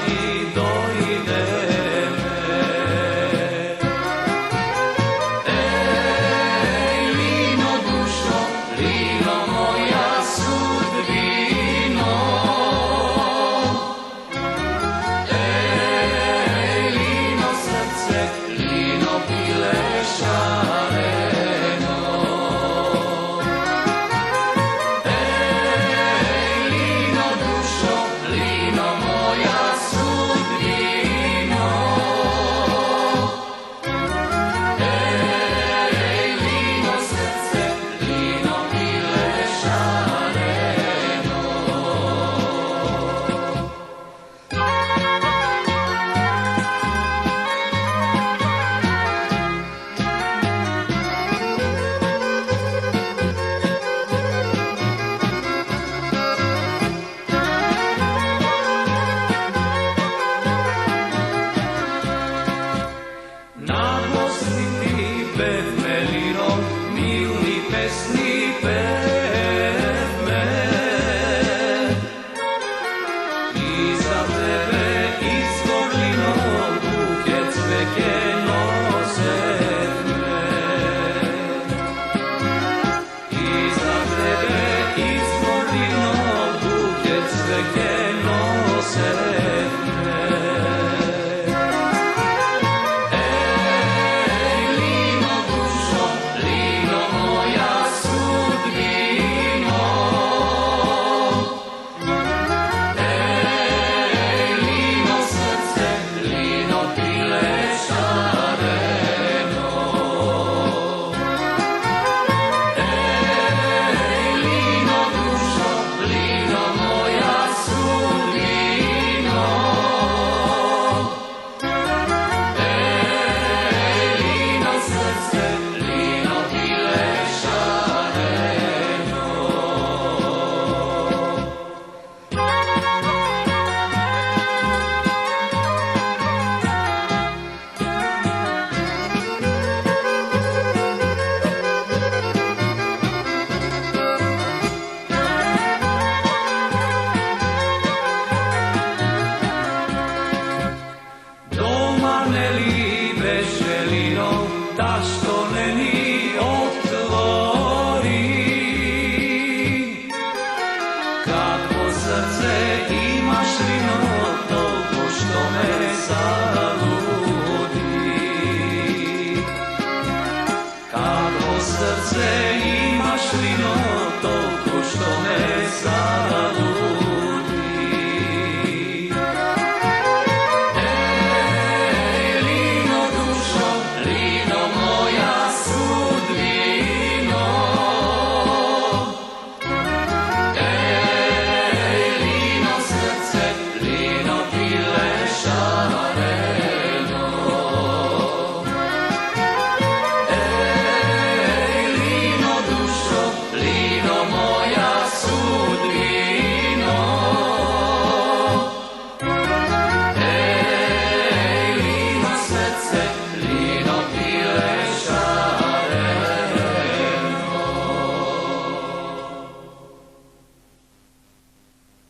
i dojdeme. Ej, lino dušo, lino moja sudbino. Ej, lino srce, lino bile šareno. Ej, lino dušo, lino moja sudbino. Ej, lino srce, lino bile šareno. Naglasni ti pev me, lino, milni pesni pev me. Iza tebe izvor lino, buket cveke nosev me. Iza tebe izvor lino, buket cveke nosev